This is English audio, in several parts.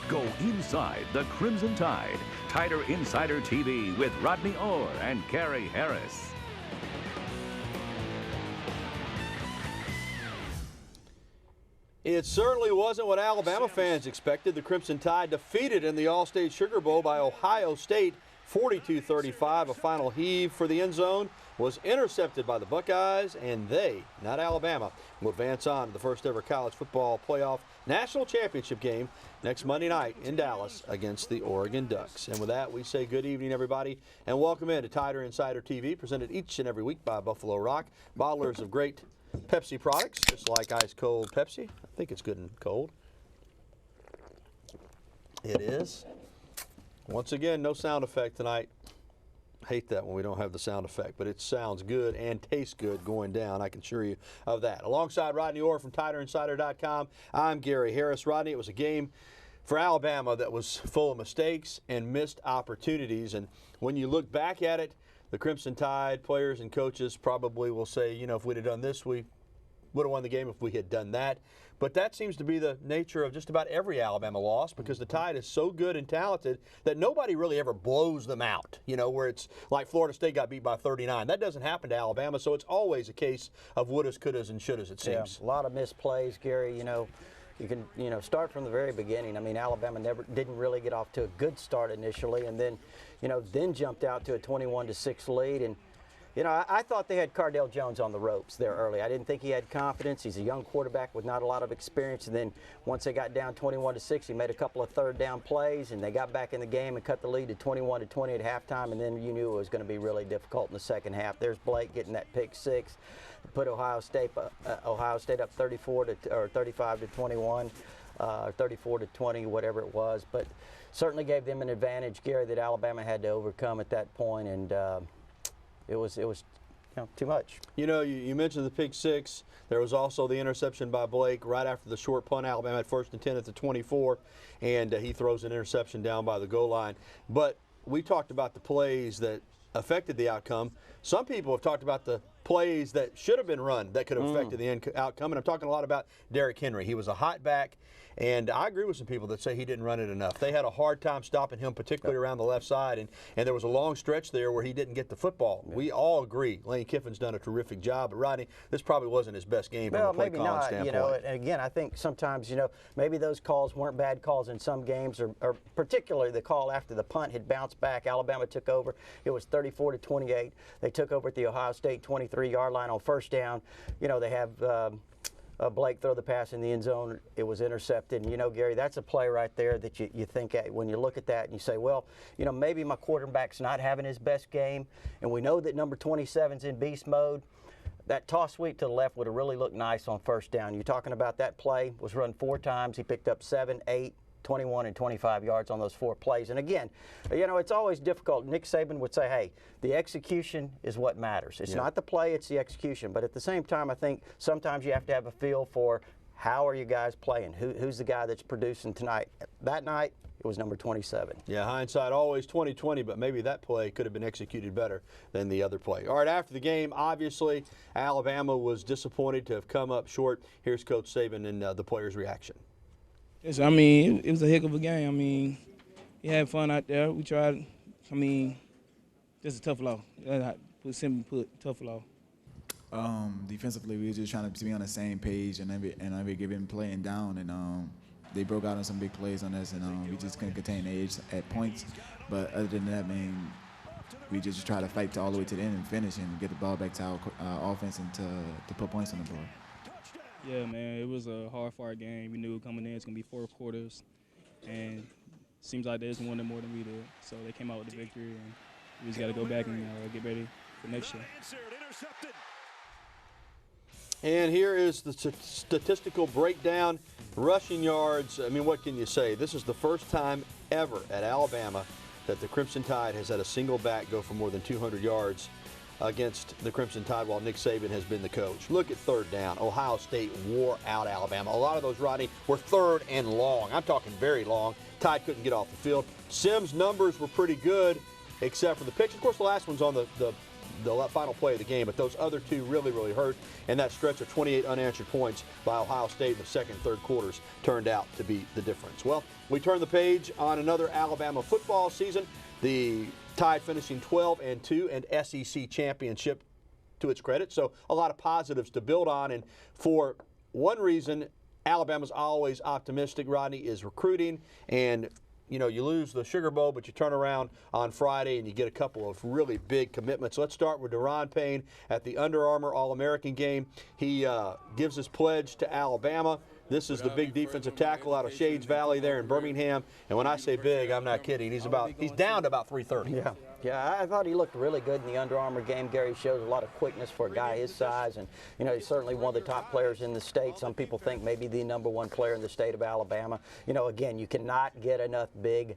Go inside the Crimson Tide. Tider Insider TV with Rodney Orr and Gary Harris. It certainly wasn't what Alabama fans expected. The Crimson Tide defeated in the All-State Sugar Bowl by Ohio State 42-35. A final heave for the end zone was intercepted by the Buckeyes, and they, not Alabama, will advance on to the first ever college football playoff national championship game next Monday night in Dallas against the Oregon Ducks. And with that, we say good evening, everybody, and welcome in to Tider Insider TV, presented each and every week by Buffalo Rock, bottlers of great Pepsi products, just like ice cold Pepsi. I think it's good and cold. It is. Once again, no sound effect tonight. Hate that when we don't have the sound effect, but it sounds good and tastes good going down. I can assure you of that. Alongside Rodney Orr from TiderInsider.com, I'm Gary Harris. Rodney, it was a game for Alabama that was full of mistakes and missed opportunities. And when you look back at it, the Crimson Tide players and coaches probably will say, you know, if we'd have done this, we would have won the game if we had done that. But that seems to be the nature of just about every Alabama loss, because the Tide is so good and talented that nobody really ever blows them out, you know, where it's like Florida State got beat by 39. That doesn't happen to Alabama, so it's always a case of wouldas, couldas, and shouldas, it seems. Yeah, a lot of missed plays, Gary. You know, you can, start from the very beginning. I mean, Alabama didn't really get off to a good start initially, and then, then jumped out to a 21-6 lead. And I thought they had Cardale Jones on the ropes there early. I didn't think he had confidence. He's a young quarterback with not a lot of experience. And then once they got down 21-6, he made a couple of third down plays, and they got back in the game and cut the lead to 21-20 at halftime. And then you knew it was going to be really difficult in the second half. There's Blake getting that pick six, put Ohio State up 35-21, 34-20, whatever it was. But certainly gave them an advantage, Gary, that Alabama had to overcome at that point. And it was too much. You mentioned the pick six. There was also the interception by Blake right after the short punt. Alabama had first and 10 at the 24, and he throws an interception down by the goal line. But we talked about the plays that affected the outcome. Some people have talked about the plays that should have been run that could have affected the outcome, and I'm talking a lot about Derrick Henry. He was a hot back, and I agree with some people that say he didn't run it enough. They had a hard time stopping him, particularly around the left side, and there was a long stretch there where he didn't get the football. Yeah. We all agree Lane Kiffin's done a terrific job, but Rodney, this probably wasn't his best game from a play calling standpoint. And again, I think sometimes, maybe those calls weren't bad calls in some games, or particularly the call after the punt had bounced back. Alabama took over. It was 34-28. They took over at the Ohio State 23-yard line on first down. They have Blake throw the pass in the end zone. It was intercepted. And, Gary, that's a play right there that you think when you look at that and you say, well, maybe my quarterback's not having his best game, and we know that number 27's in beast mode. That toss sweep to the left would have really looked nice on first down. You're talking about that play was run 4 times. He picked up 7, 8, 21 and 25 yards on those 4 plays. And again, it's always difficult. Nick Saban would say, hey, the execution is what matters. It's not the play, it's the execution. But at the same time, I think sometimes you have to have a feel for how are you guys playing? Who's the guy that's producing tonight? That night, it was number 27. Yeah, hindsight always 20/20, but maybe that play could have been executed better than the other play. All right, after the game, obviously, Alabama was disappointed to have come up short. Here's Coach Saban and the players' reaction. Yes, it was a heck of a game. We had fun out there. We tried. Just a tough loss. Simply put, tough loss. Defensively, we were just trying to be on the same page and every given play and down, and they broke out on some big plays on us, and we just couldn't contain the edge at points. But other than that, we just try to fight all the way to the end and finish and get the ball back to our offense and to put points on the board. Yeah, man, it was a hard-fought game. We knew coming in it's going to be 4 quarters, and it seems like they just wanted more than we did. So they came out with the victory, and we just got to go back and get ready for next year. And here is the statistical breakdown. Rushing yards, what can you say? This is the first time ever at Alabama that the Crimson Tide has had a single back go for more than 200 yards against the Crimson Tide while Nick Saban has been the coach. Look at third down. Ohio State wore out Alabama. A lot of those, Rodney, were third and long. I'm talking very long. Tide couldn't get off the field. Sims' numbers were pretty good, except for the picks. Of course, the last one's on the the final play of the game, but those other two really, really hurt, and that stretch of 28 unanswered points by Ohio State in the second and third quarters turned out to be the difference. Well, we turn the page on another Alabama football season. The Tide finishing 12-2 and SEC championship to its credit, so a lot of positives to build on. And for one reason, Alabama's always optimistic, Rodney, is recruiting. And you know, you lose the Sugar Bowl, but you turn around on Friday and you get a couple of really big commitments. Let's start with Deron Payne at the Under Armour All-American game. He gives his pledge to Alabama. This is the big defensive tackle out of Shades Valley there in Birmingham. And when I say big, I'm not kidding. He's down to about 330. Yeah, I thought he looked really good in the Under Armour game. Gary shows a lot of quickness for a guy his size, and you know, he's certainly one of the top players in the state. Some people think maybe the #1 player in the state of Alabama. You know, again, you cannot get enough big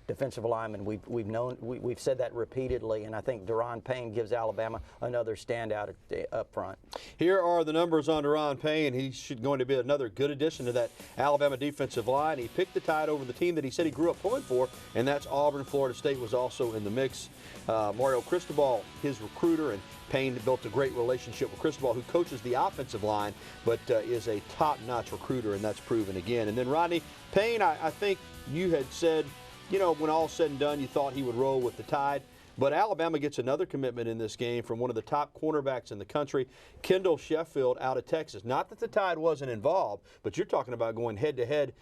defensive linemen. We've said that repeatedly, and I think Deron Payne gives Alabama another standout up front. Here are the numbers on Deron Payne. He's going to be another good addition to that Alabama defensive line. He picked the Tide over the team that he said he grew up pulling for, and that's Auburn. Florida State was also in the mix. Mario Cristobal, his recruiter, and Payne built a great relationship with Cristobal, who coaches the offensive line, but is a top-notch recruiter, and that's proven again. And then Rodney Payne, I think you had said, you know, when all's said and done, you thought he would roll with the Tide. But Alabama gets another commitment in this game from one of the top cornerbacks in the country, Kendall Sheffield out of Texas. Not that the Tide wasn't involved, but you're talking about going head-to-head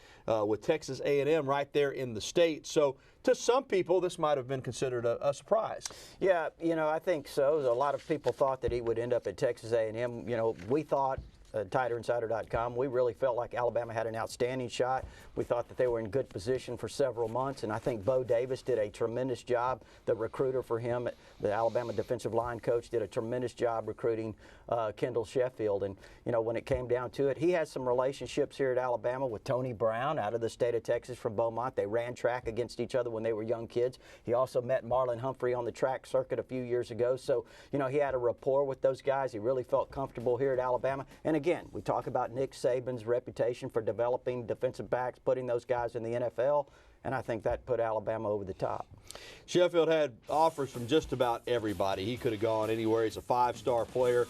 with Texas A&M right there in the state. So to some people, this might have been considered a surprise. Yeah, you know, I think so. A lot of people thought that he would end up at Texas A&M. You know, we thought TiderInsider.com, we really felt like Alabama had an outstanding shot. We thought that they were in good position for several months, and I think Bo Davis did a tremendous job. The recruiter for him, the Alabama defensive line coach, did a tremendous job recruiting Kendall Sheffield. And, you know, when it came down to it, he has some relationships here at Alabama with Tony Brown out of the state of Texas from Beaumont. They ran track against each other when they were young kids. He also met Marlon Humphrey on the track circuit a few years ago. So, you know, he had a rapport with those guys. He really felt comfortable here at Alabama. And again, we talk about Nick Saban's reputation for developing defensive backs, putting those guys in the NFL, and I think that put Alabama over the top. Sheffield had offers from just about everybody. He could have gone anywhere. He's a five-star player.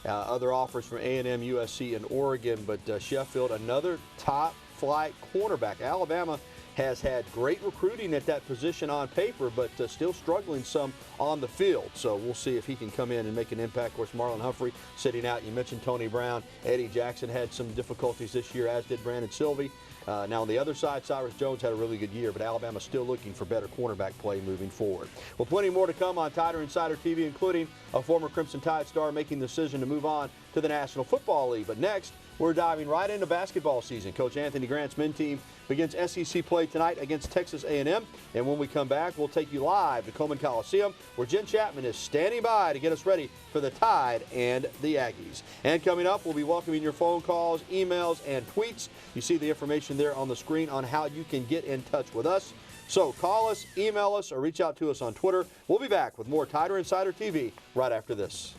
Other offers from A&M, USC, and Oregon, but Sheffield, another top-flight cornerback. Alabama has had great recruiting at that position on paper, but still struggling some on the field. So we'll see if he can come in and make an impact. Of course, Marlon Humphrey sitting out. You mentioned Tony Brown. Eddie Jackson had some difficulties this year, as did Brandon Sylvie. Now on the other side, Cyrus Jones had a really good year, but Alabama's still looking for better cornerback play moving forward. Well, plenty more to come on Tider Insider TV, including a former Crimson Tide star making the decision to move on to the National Football League. But next, we're diving right into basketball season. Coach Anthony Grant's men team begins SEC play tonight against Texas A&M. And when we come back, we'll take you live to Coleman Coliseum, where Jenn Chapman is standing by to get us ready for the Tide and the Aggies. And coming up, we'll be welcoming your phone calls, emails, and tweets. You see the information there on the screen on how you can get in touch with us. So call us, email us, or reach out to us on Twitter. We'll be back with more Tider Insider TV right after this.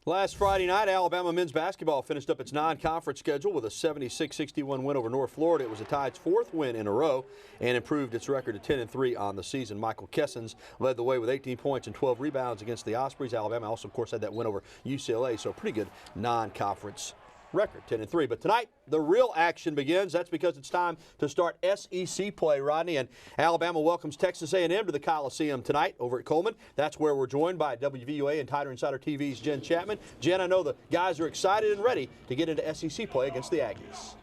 Last Friday night, Alabama men's basketball finished up its non-conference schedule with a 76-61 win over North Florida. It was the Tide's fourth win in a row and improved its record to 10-3 on the season. Michael Kessens led the way with 18 points and 12 rebounds against the Ospreys. Alabama also, of course, had that win over UCLA, so a pretty good non-conference record, 10-3. But tonight, the real action begins. That's because it's time to start SEC play, Rodney. And Alabama welcomes Texas A&M to the Coliseum tonight over at Coleman. That's where we're joined by WVUA and Tider Insider TV's Jenn Chapman. Jenn, I know the guys are excited and ready to get into SEC play against the Aggies.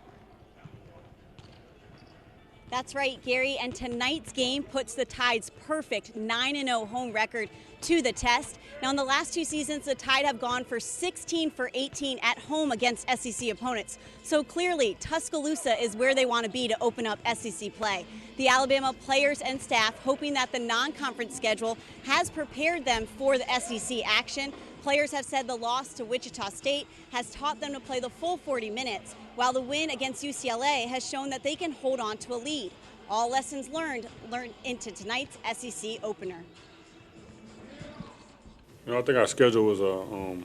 That's right, Gary, and tonight's game puts the Tide's perfect 9-0 home record to the test. Now, in the last two seasons, the Tide have gone for 16 for 18 at home against SEC opponents. So clearly, Tuscaloosa is where they want to be to open up SEC play. The Alabama players and staff hoping that the non-conference schedule has prepared them for the SEC action. Players have said the loss to Wichita State has taught them to play the full 40 minutes, while the win against UCLA has shown that they can hold on to a lead. All lessons learned into tonight's SEC opener. You know, I think our schedule was a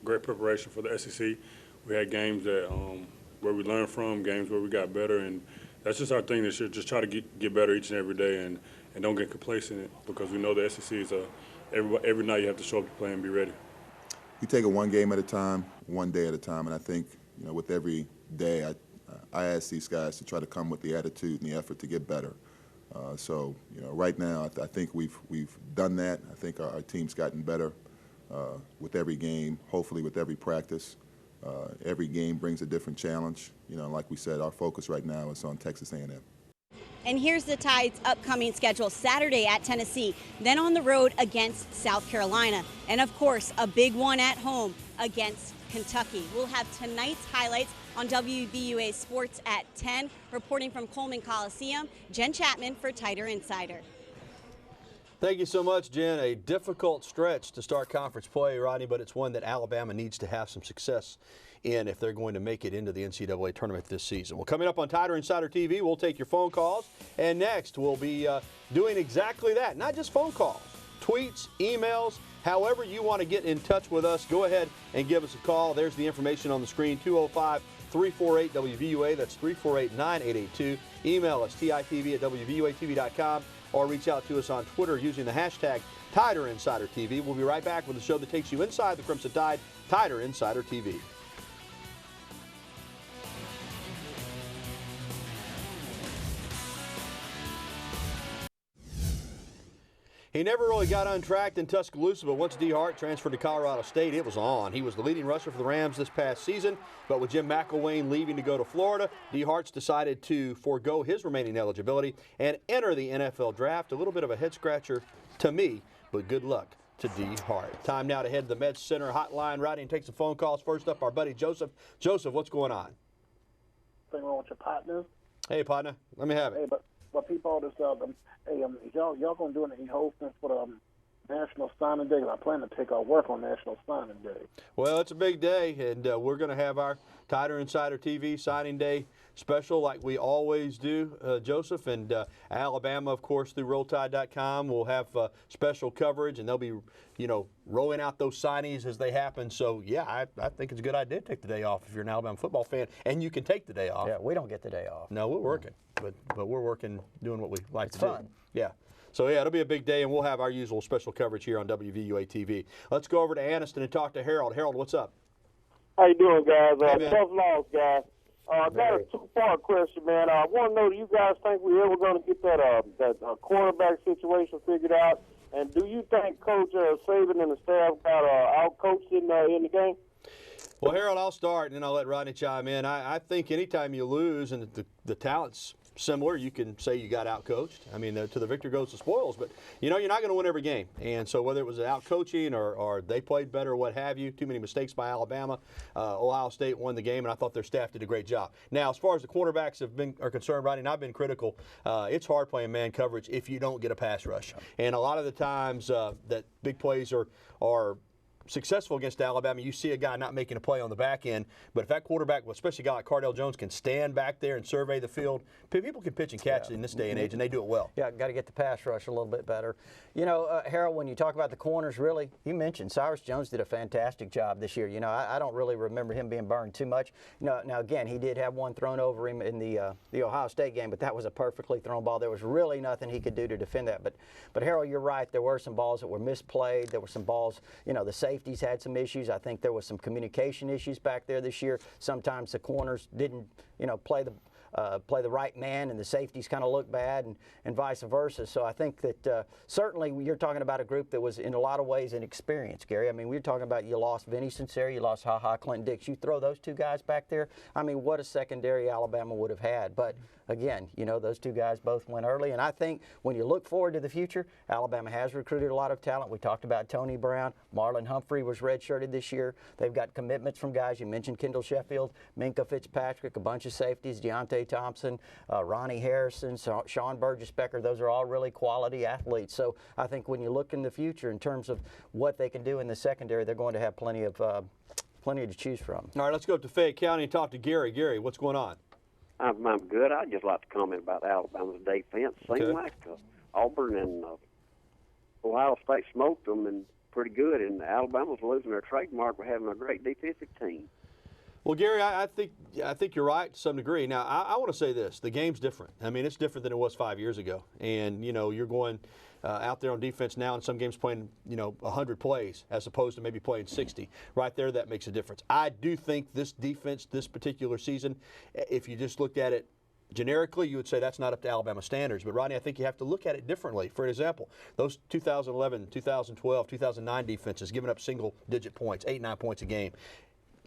great preparation for the SEC. We had games that where we learned from, games where we got better, and that's just our thing this year. Just try to get better each and every day, and don't get complacent because we know the SEC is every night you have to show up to play and be ready. You take it one game at a time, one day at a time, and I think with every day I ask these guys to try to come with the attitude and the effort to get better. So right now I think we've done that. I think our team's gotten better with every game, hopefully with every practice. Every game brings a different challenge. Like we said, our focus right now is on Texas A&M. And here's the Tide's upcoming schedule. Saturday at Tennessee, then on the road against South Carolina, and of course a big one at home against Kentucky. We'll have tonight's highlights on WVUA Sports at 10. Reporting from Coleman Coliseum, Jenn Chapman for Tider Insider. Thank you so much, Jen. A difficult stretch to start conference play, Rodney, but it's one that Alabama needs to have some success in if they're going to make it into the NCAA tournament this season. Well, coming up on Tider Insider TV, we'll take your phone calls, and next we'll be doing exactly that. Not just phone calls, tweets, emails, however you want to get in touch with us. Go ahead and give us a call. There's the information on the screen, 205-348-WVUA. That's 348-9882. Email us, TITV@WVUATV.com, or reach out to us on Twitter using the hashtag TiderInsiderTV. We'll be right back with a show that takes you inside the Crimson Tide, Tider Insider TV. He never really got untracked in Tuscaloosa, but once D. Hart transferred to Colorado State, it was on. He was the leading rusher for the Rams this past season, but with Jim McElwain leaving to go to Florida, D. Hart's decided to forego his remaining eligibility and enter the NFL draft. A little bit of a head-scratcher to me, but good luck to D. Hart. Time now to head to the Med Center hotline, Rodney, and take some phone calls. First up, our buddy Joseph. Joseph, what's going on? Thing wrong with your partners? Hey, partner. Let me have it. Hey, but people all this y'all gonna do any hosting for the National Signing Day? I plan to take our work on National Signing Day. Well, it's a big day, and we're going to have our Tider Insider TV Signing Day special like we always do, Joseph. And Alabama, of course, through RollTide.com will have special coverage, and they'll be, rolling out those signings as they happen. So, yeah, I think it's a good idea to take the day off if you're an Alabama football fan, and you can take the day off. Yeah, we don't get the day off. No, we're working, but we're working doing what we like to do. It's fun. Yeah. So, yeah, it'll be a big day, and we'll have our usual special coverage here on WVUA TV. Let's go over to Anniston and talk to Harold. Harold, what's up? How you doing, guys? Hey, tough loss, guys. Got a two-part question, man. I want to know, do you guys think we're ever going to get that quarterback situation figured out? And do you think Coach Saban and the staff got out-coached in the game? Well, Harold, I'll start, and then I'll let Rodney chime in. I think anytime you lose and the talent's similar, you can say you got out-coached. I mean, to the victor goes the spoils, but, you're not going to win every game. And so whether it was out-coaching or they played better or what have you, too many mistakes by Alabama, Ohio State won the game, and I thought their staff did a great job. Now, as far as the cornerbacks are concerned, Rodney, and I've been critical, it's hard playing man coverage if you don't get a pass rush. And a lot of the times that big plays are successful against Alabama, you see a guy not making a play on the back end, but if that quarterback, especially a guy like Cardale Jones, can stand back there and survey the field, people can pitch and catch in this day and age, and they do it well. Yeah, got to get the pass rush a little bit better. Harold, when you talk about the corners, really, you mentioned Cyrus Jones did a fantastic job this year. I don't really remember him being burned too much. Now, again, he did have one thrown over him in the Ohio State game, but that was a perfectly thrown ball. There was really nothing he could do to defend that. But Harold, you're right. There were some balls that were misplayed. There were some balls, the safeties had some issues. I think there was some communication issues back there this year. Sometimes the corners didn't, play the right man, and the safeties kind of look bad, and vice versa. So I think that certainly you're talking about a group that was in a lot of ways inexperienced, Gary. I mean, we're talking about you lost Vinny Sincere, you lost Clinton Dix. You throw those two guys back there, I mean, what a secondary Alabama would have had. But again, those two guys both went early, and I think when you look forward to the future, Alabama has recruited a lot of talent. We talked about Tony Brown. Marlon Humphrey was redshirted this year. They've got commitments from guys. You mentioned Kendall Sheffield, Minka Fitzpatrick, a bunch of safeties, Deontay Thompson, Ronnie Harrison, Sean Burgess-Becker. Those are all really quality athletes. So I think when you look in the future in terms of what they can do in the secondary, they're going to have plenty to choose from. All right, let's go up to Fayette County and talk to Gary. Gary, what's going on? I'm good. I'd just like to comment about Alabama's defense. Seemed like Auburn and Ohio State smoked them and pretty good, and Alabama's losing their trademark for having a great defensive team. Well, Gary, I think you're right to some degree. Now, I want to say this: the game's different. I mean, it's different than it was 5 years ago. And you're going out there on defense now, in some games playing 100 plays as opposed to maybe playing 60. Right there, that makes a difference. I do think this defense, this particular season, if you just looked at it generically, you would say that's not up to Alabama standards. But, Rodney, I think you have to look at it differently. For example, those 2011, 2012, 2009 defenses giving up single-digit points, 8, 9 points a game.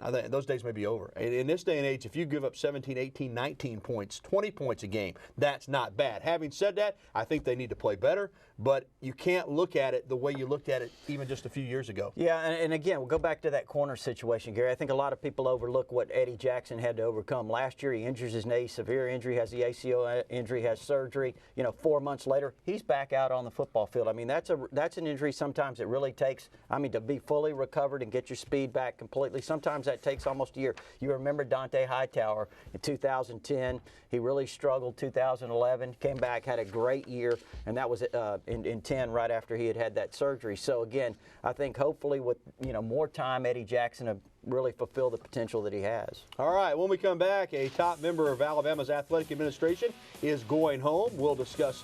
I think those days may be over. In this day and age, if you give up 17, 18, 19 points, 20 points a game, that's not bad. Having said that, I think they need to play better, but you can't look at it the way you looked at it even just a few years ago. Yeah, and again, we'll go back to that corner situation, Gary. I think a lot of people overlook what Eddie Jackson had to overcome. Last year, he injures his knee, severe injury, has the ACL injury, has surgery. 4 months later, he's back out on the football field. I mean, that's an injury sometimes it really takes, to be fully recovered and get your speed back completely. Sometimes that takes almost a year. You remember Dante Hightower in 2010. He really struggled 2011, came back, had a great year, and that was in 10 right after he had that surgery. So, again, I think hopefully with more time, Eddie Jackson will really fulfill the potential that he has. All right, when we come back, a top member of Alabama's athletic administration is going home. We'll discuss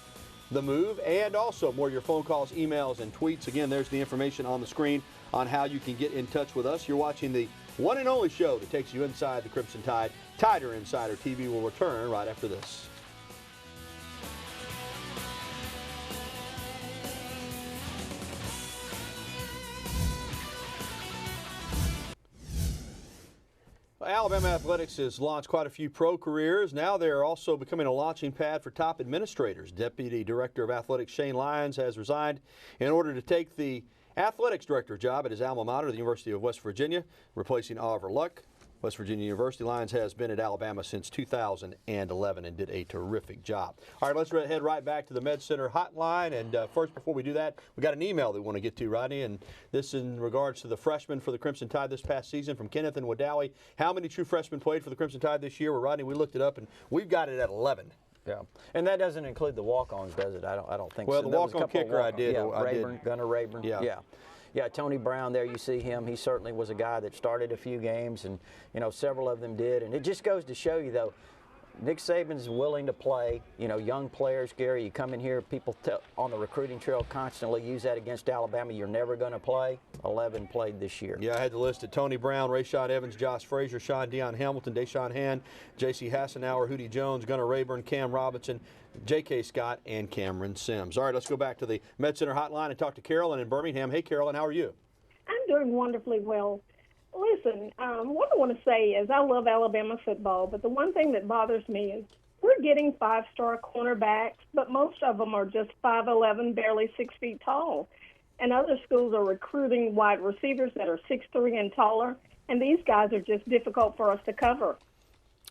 the move and also more of your phone calls, emails, and tweets. Again, there's the information on the screen on how you can get in touch with us. You're watching the one and only show that takes you inside the Crimson Tide. Tider Insider TV will return right after this. Alabama Athletics has launched quite a few pro careers. Now they're also becoming a launching pad for top administrators. Deputy Director of Athletics Shane Lyons has resigned in order to take the athletics director job at his alma mater, the University of West Virginia, replacing Oliver Luck. West Virginia University. Lyons has been at Alabama since 2011 and did a terrific job. All right, let's head right back to the Med Center hotline. And first, before we do that, we got an email that we want to get to, Rodney, and this in regards to the freshmen for the Crimson Tide this past season from Kenneth and Wadawi. How many true freshmen played for the Crimson Tide this year? Well, Rodney, we looked it up, and we've got it at 11. Yeah, and that doesn't include the walk-ons, does it? I don't think so. Well, the walk-on kicker I did. Yeah, Gunnar Rayburn. Yeah, Tony Brown there, you see him. He certainly was a guy that started a few games, and, several of them did. And it just goes to show you, though, Nick Saban's willing to play, young players, Gary. You come in here, people on the recruiting trail constantly use that against Alabama. You're never going to play. 11 played this year. Yeah, I had the list of Tony Brown, Rayshon Evans, Josh Frazier, Sean Deion Hamilton, Deshaun Hand, J.C. Hassenauer, Hootie Jones, Gunnar Rayburn, Cam Robinson, J.K. Scott, and Cameron Sims. All right, let's go back to the Med Center hotline and talk to Carolyn in Birmingham. Hey, Carolyn, how are you? I'm doing wonderfully well. Listen, what I want to say is I love Alabama football, but the one thing that bothers me is we're getting 5-star cornerbacks, but most of them are just 5'11", barely 6 feet tall. And other schools are recruiting wide receivers that are 6'3" and taller, and these guys are just difficult for us to cover.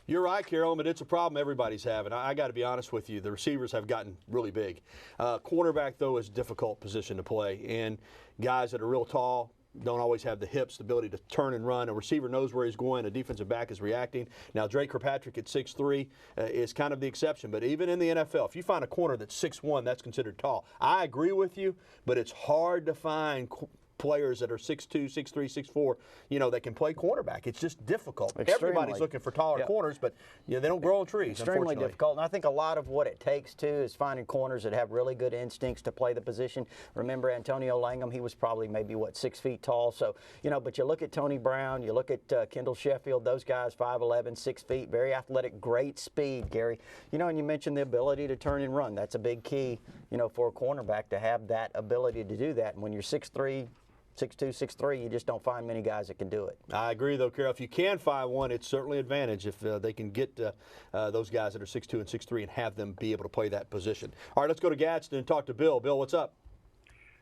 You're right, Carolyn, but it's a problem everybody's having. I got to be honest with you. The receivers have gotten really big. Cornerback, though, is a difficult position to play, and guys that are real tall don't always have the hips, the ability to turn and run. A receiver knows where he's going. A defensive back is reacting. Now, Drake Kirkpatrick at 6'3" is kind of the exception. But even in the NFL, if you find a corner that's 6'1", that's considered tall. I agree with you, but it's hard to find players that are 6'2", 6'3", 6'4", that can play cornerback. It's just difficult. Everybody's looking for taller corners, but they don't grow on trees. Extremely difficult. And I think a lot of what it takes too is finding corners that have really good instincts to play the position. Remember Antonio Langham? He was probably maybe 6 feet tall. So but you look at Tony Brown, you look at Kendall Sheffield. Those guys 5'11", 6 feet, very athletic, great speed, Gary. And you mentioned the ability to turn and run. That's a big key, for a cornerback to have that ability to do that. And when you're 6'3", 6'2", 6'3", you just don't find many guys that can do it. I agree, though, Carol. If you can find one, it's certainly an advantage if they can get those guys that are 6'2" and 6'3" and have them be able to play that position. All right, let's go to Gadsden and talk to Bill. Bill, what's up?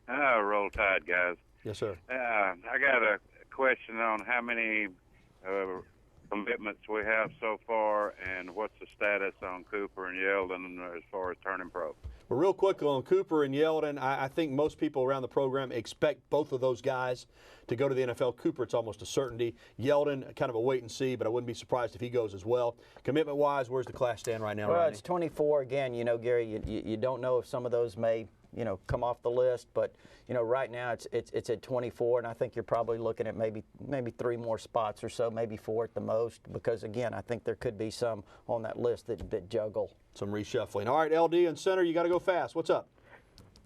Roll Tide, guys. Yes, sir. I got a question on how many commitments we have so far and what's the status on Cooper and Yeldon as far as turning pro. Well, real quick on Cooper and Yeldon, I think most people around the program expect both of those guys to go to the NFL. Cooper, it's almost a certainty. Yeldon, kind of a wait and see, but I wouldn't be surprised if he goes as well. Commitment-wise, where's the class stand right now, Well, Rodney? it's 24 again. Gary, you don't know if some of those may come off the list. But right now it's at 24, and I think you're probably looking at maybe 3 more spots or so, maybe 4 at the most. Because again, I think there could be some on that list that juggle. Some reshuffling. All right, LD in center, you got to go fast. What's up?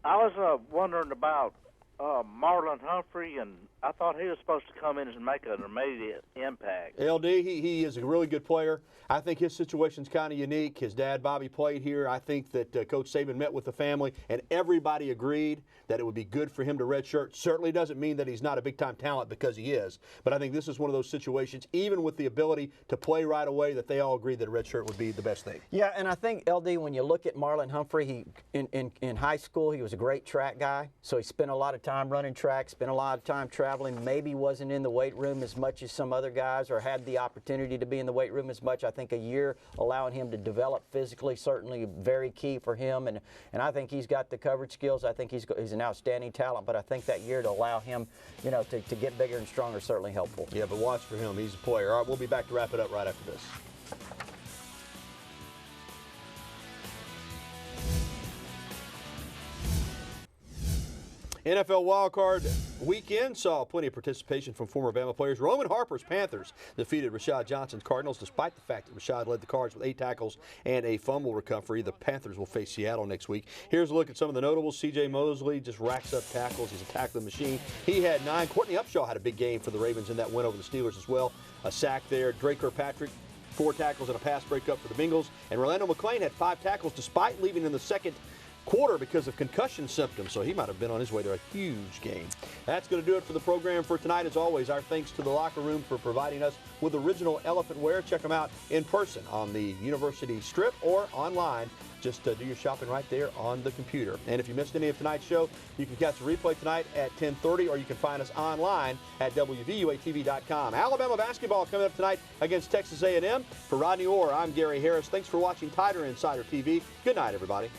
I was wondering about Marlon Humphrey, and I thought he was supposed to come in and make an immediate impact. LD, he is a really good player. I think his situation's kind of unique. His dad, Bobby, played here. I think that Coach Saban met with the family, and everybody agreed that it would be good for him to redshirt. Certainly doesn't mean that he's not a big-time talent, because he is. But I think this is one of those situations, even with the ability to play right away, that they all agreed that a redshirt would be the best thing. Yeah, and I think, LD, when you look at Marlon Humphrey, in high school, he was a great track guy. So he spent a lot of time running track, spent a lot of time traveling, maybe wasn't in the weight room as much as some other guys, or had the opportunity to be in the weight room as much. I think a year allowing him to develop physically, certainly very key for him, and I think he's got the coverage skills. I think he's an outstanding talent, but I think that year to allow him, to get bigger and stronger is certainly helpful. Yeah, but watch for him. He's a player. All right, we'll be back to wrap it up right after this. NFL wildcard weekend saw plenty of participation from former Bama players. Roman Harper's Panthers defeated Rashad Johnson's Cardinals, despite the fact that Rashad led the Cards with 8 tackles and a fumble recovery. The Panthers will face Seattle next week. Here's a look at some of the notables. C.J. Mosley just racks up tackles. He's a tackling machine. He had 9. Courtney Upshaw had a big game for the Ravens in that win over the Steelers as well. A sack there. Drake Kirkpatrick, 4 tackles and a pass breakup for the Bengals. And Rolando McClain had 5 tackles despite leaving in the second quarter because of concussion symptoms, so he might have been on his way to a huge game. That's going to do it for the program for tonight. As always, our thanks to the Locker Room for providing us with original elephant wear. Check them out in person on the University Strip or online. Just do your shopping right there on the computer. And if you missed any of tonight's show, you can catch the replay tonight at 10:30, or you can find us online at WVUATV.com. Alabama basketball coming up tonight against Texas A&M. For Rodney Orr, I'm Gary Harris. Thanks for watching Tider Insider TV. Good night, everybody.